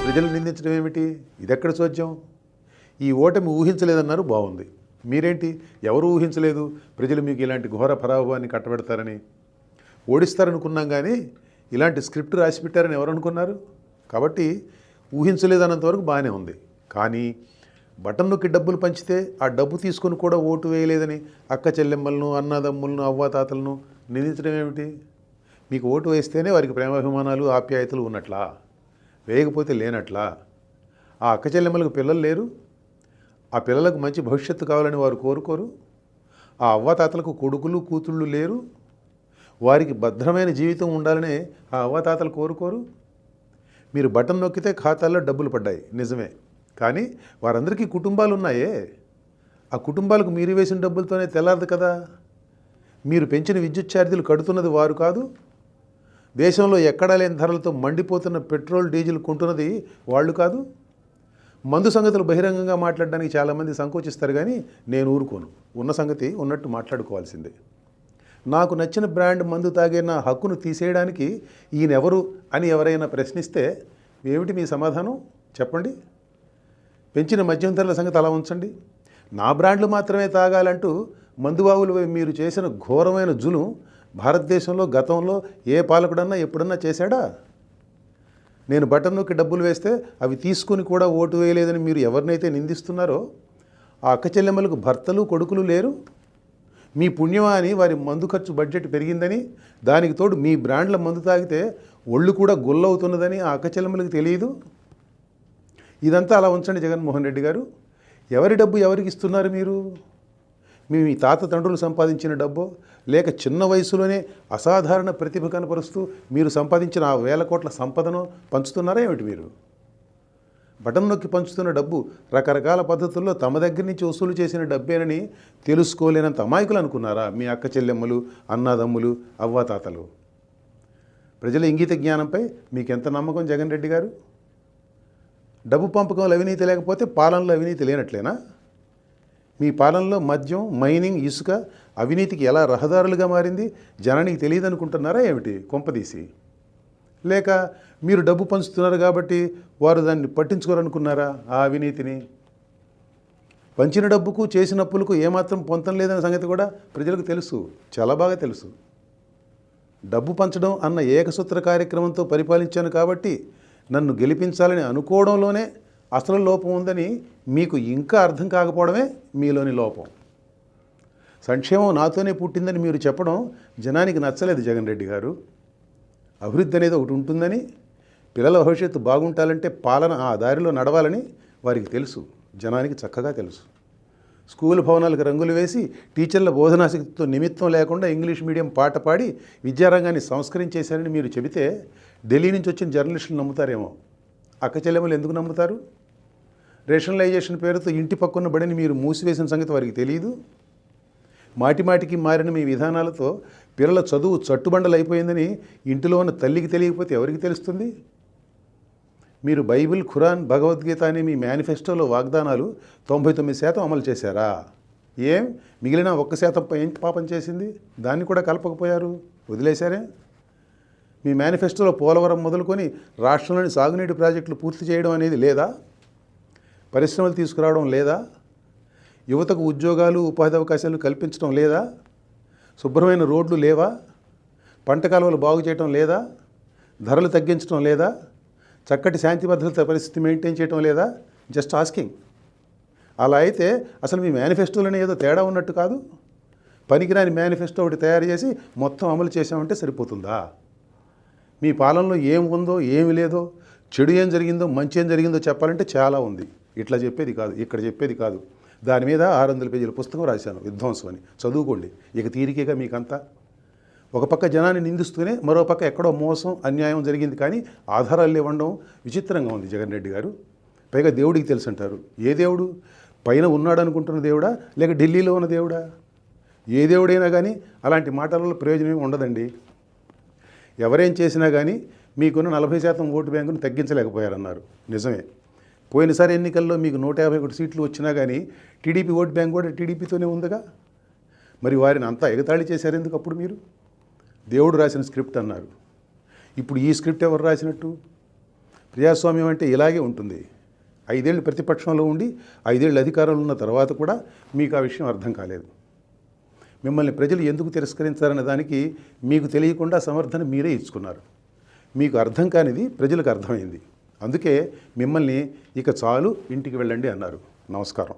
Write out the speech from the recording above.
ప్రజలు నిందించడం ఏమిటి? ఇదెక్కడ చోద్యం? ఈ ఓటమి ఊహించలేదన్నారు, బాగుంది. మీరేంటి ఎవరు ఊహించలేదు ప్రజలు మీకు ఇలాంటి ఘోర పరాభవాన్ని కట్టబెడతారని? ఓడిస్తారనుకున్నాం కానీ ఇలాంటి స్క్రిప్ట్ రాసి పెట్టారని ఎవరు అనుకున్నారు? కాబట్టి ఊహించలేదన్నంత వరకు బాగానే ఉంది. కానీ బటన్ నొక్కి డబ్బులు పంచితే ఆ డబ్బు తీసుకొని కూడా ఓటు వేయలేదని అక్క చెల్లెమ్మలను, అన్నదమ్ములను, అవ్వాతాతలను నిందించడం ఏమిటి? మీకు ఓటు వేస్తేనే వారికి ప్రేమాభిమానాలు, ఆప్యాయతలు ఉన్నట్లా? వేయకపోతే లేనట్లా? ఆ అక్క చెల్లెమ్మలకు పిల్లలు లేరు? ఆ పిల్లలకు మంచి భవిష్యత్తు కావాలని వారు కోరుకోరు? ఆ అవ్వాతాతలకు కొడుకులు, కూతుళ్ళు లేరు? వారికి భద్రమైన జీవితం ఉండాలనే ఆ అవ్వాతాతలు కోరుకోరు? మీరు బటన్ నొక్కితే ఖాతాల్లో డబ్బులు పడ్డాయి, నిజమే. కానీ వారందరికీ కుటుంబాలు ఉన్నాయే. ఆ కుటుంబాలకు మీరు వేసిన డబ్బులతోనే తెల్లారదు కదా. మీరు పెంచిన విద్యుత్ ఛార్జీలు కడుతున్నది వారు కాదు. దేశంలో ఎక్కడా లేని ధరలతో మండిపోతున్న పెట్రోల్, డీజిల్ కొంటున్నది వాళ్ళు కాదు. మందు సంగతులు బహిరంగంగా మాట్లాడడానికి చాలామంది సంకోచిస్తారు, కానీ నేను ఊరుకోను. ఉన్న సంగతి ఉన్నట్టు మాట్లాడుకోవాల్సిందే. నాకు నచ్చిన బ్రాండ్ మందు తాగే నా హక్కును తీసేయడానికి ఈయనెవరు అని ఎవరైనా ప్రశ్నిస్తే ఏమిటి మీ సమాధానం? చెప్పండి. పెంచిన మద్యం ధరల సంగతి అలా ఉంచండి. నా బ్రాండ్లు మాత్రమే తాగాలంటూ మందుబాబులు మీరు చేసిన ఘోరమైన జులుం భారతదేశంలో గతంలో ఏ పాలకుడన్నా ఎప్పుడన్నా చేశాడా? నేను బటన్ నొక్కి డబ్బులు వేస్తే అవి తీసుకుని కూడా ఓటు వేయలేదని మీరు ఎవరినైతే నిందిస్తున్నారో ఆ అక్క చెల్లెమ్మలకు భర్తలు, కొడుకులు లేరు? మీ పుణ్యమా అని వారి మందు ఖర్చు బడ్జెట్ పెరిగిందని, దానికి తోడు మీ బ్రాండ్ల మందు తాగితే ఒళ్ళు కూడా గుల్లవుతున్నదని ఆ అక్క చెల్లెమ్మలకు తెలియదు? ఇదంతా అలా ఉంచండి జగన్మోహన్ రెడ్డి గారు. ఎవరి డబ్బు ఎవరికి ఇస్తున్నారు మీరు? మీ తాత తండ్రులు సంపాదించిన డబ్బో, లేక చిన్న వయసులోనే అసాధారణ ప్రతిభ కనపరుస్తూ మీరు సంపాదించిన ఆ 1000 కోట్ల సంపదను పంచుతున్నారా ఏమిటి మీరు? బటన్ నొక్కి పంచుతున్న డబ్బు రకరకాల పద్ధతుల్లో తమ దగ్గర నుంచి వసూలు చేసిన డబ్బేనని తెలుసుకోలేనంత అమాయకులు అనుకున్నారా మీ అక్క చెల్లెమ్మలు, అన్నాదమ్ములు, అవ్వాతాతలు? ప్రజల ఇంగిత జ్ఞానంపై మీకెంత నమ్మకం జగన్ రెడ్డి గారు? డబ్బు పంపకంలో అవినీతి లేకపోతే పాలనలో అవినీతి లేనట్లేనా? మీ పాలనలో మద్యం, మైనింగ్, ఇసుక అవినీతికి ఎలా రహదారులుగా మారింది జనానికి తెలియదు అనుకుంటున్నారా ఏమిటి కొంపదీసి? లేక మీరు డబ్బు పంచుతున్నారు కాబట్టి వారు దాన్ని పట్టించుకోరనుకున్నారా ఆ అవినీతిని? పంచిన డబ్బుకు చేసిన అప్పులకు ఏమాత్రం పొంతం లేదన్న సంగతి కూడా ప్రజలకు తెలుసు, చాలా బాగా తెలుసు. డబ్బు పంచడం అన్న ఏకసూత్ర కార్యక్రమంతో పరిపాలించాను కాబట్టి నన్ను గెలిపించాలని అనుకోవడంలోనే అసలు లోపం ఉందని మీకు ఇంకా అర్థం కాకపోవడమే మీలోని లోపం. సంక్షేమం నాతోనే పుట్టిందని మీరు చెప్పడం జనానికి నచ్చలేదు జగన్ రెడ్డి గారు. అభివృద్ధి అనేది ఒకటి ఉంటుందని, పిల్లల భవిష్యత్తు బాగుంటాలంటే పాలన ఆ దారిలో నడవాలని వారికి తెలుసు, జనానికి చక్కగా తెలుసు. స్కూల్ భవనాలకు రంగులు వేసి టీచర్ల బోధనాశక్తితో నిమిత్తం లేకుండా ఇంగ్లీష్ మీడియం పాట పాడి విద్యారంగాన్ని సంస్కరించేశారని మీరు చెబితే ఢిల్లీ నుంచి వచ్చిన జర్నలిస్టులు నమ్ముతారేమో. అక్క చెల్లెమ్మలు ఎందుకు నమ్ముతారు? రేషనలైజేషన్ పేరుతో ఇంటి పక్కన్న బడిని మీరు మూసివేసిన సంగతి వారికి తెలియదు. మాటిమాటికి మారిన మీ విధానాలతో పిల్లల చదువు చట్టుబండలు అయిపోయిందని ఇంటిలో ఉన్న తల్లికి తెలియకపోతే ఎవరికి తెలుస్తుంది? మీరు బైబిల్, ఖురాన్, భగవద్గీత అనే మీ మేనిఫెస్టోలో వాగ్దానాలు 99% అమలు చేశారా? ఏం మిగిలిన 1% ఏం పాపం చేసింది? దాన్ని కూడా కలపకపోయారు, వదిలేశారే? మీ మేనిఫెస్టోలో పోలవరం మొదలుకొని రాష్ట్రంలోని సాగునీటి ప్రాజెక్టులు పూర్తి చేయడం అనేది లేదా? పరిశ్రమలు తీసుకురావడం లేదా? యువతకు ఉద్యోగాలు, ఉపాధి అవకాశాలు కల్పించడం లేదా? శుభ్రమైన రోడ్లు లేవా? పంట కాలువలు బాగు చేయడం లేదా? ధరలు తగ్గించడం లేదా? చక్కటి శాంతి భద్రత పరిస్థితి మెయింటైన్ చేయడం లేదా? Just asking. అలా అయితే అసలు మీ మేనిఫెస్టోలోనే ఏదో తేడా ఉన్నట్టు కాదు. పనికిరాని మేనిఫెస్టో ఒకటి తయారు చేసి మొత్తం అమలు చేసామంటే సరిపోతుందా? మీ పాలనలో ఏం ఉందో, ఏమి లేదో, చెడు ఏం జరిగిందో, మంచి ఏం జరిగిందో చెప్పాలంటే చాలా ఉంది. ఇట్లా చెప్పేది కాదు, ఇక్కడ చెప్పేది కాదు. దాని మీద 600 పేజీల పుస్తకం రాశాను, విధ్వంసం అని. చదువుకోండి. ఇక తీరికేగా మీకంతా. ఒక పక్క జనాన్ని నిందిస్తూనే మరో పక్క ఎక్కడో మోసం, అన్యాయం జరిగింది కానీ ఆధారాలు ఇవ్వడం విచిత్రంగా ఉంది జగన్ రెడ్డి గారు. పైగా దేవుడికి తెలుసు అంటారు. ఏ దేవుడు? పైన ఉన్నాడు అనుకుంటున్న దేవుడా, లేక ఢిల్లీలో ఉన్న దేవుడా? ఏ దేవుడైనా కానీ అలాంటి మాటలలో ప్రయోజనం ఉండదండి. ఎవరేం చేసినా కానీ మీకున్న 40% ఓటు బ్యాంకును తగ్గించలేకపోయారన్నారు, నిజమే. పోయినసారి ఎన్నికల్లో మీకు 151 సీట్లు వచ్చినా కానీ టీడీపీ ఓటు బ్యాంక్ కూడా టీడీపీతోనే ఉందిగా. మరి వారిని అంతా ఎగతాళి చేశారు ఎందుకు అప్పుడు మీరు? దేవుడు రాసిన స్క్రిప్ట్ అన్నారు. ఇప్పుడు ఈ స్క్రిప్ట్ ఎవరు రాసినట్టు? ప్రజాస్వామ్యం అంటే ఇలాగే ఉంటుంది. 5 ఏళ్ళు ప్రతిపక్షంలో ఉండి 5 ఏళ్ళు అధికారంలో ఉన్న తర్వాత కూడా మీకు ఆ విషయం అర్థం కాలేదు. మిమ్మల్ని ప్రజలు ఎందుకు తిరస్కరించారనే దానికి మీకు తెలియకుండా సమర్థన మీరే ఇచ్చుకున్నారు. మీకు అర్థం కానిది ప్రజలకు అర్థమైంది. అందుకే మిమ్మల్ని ఇక చాలు ఇంటికి వెళ్ళండి అన్నారు. నమస్కారం.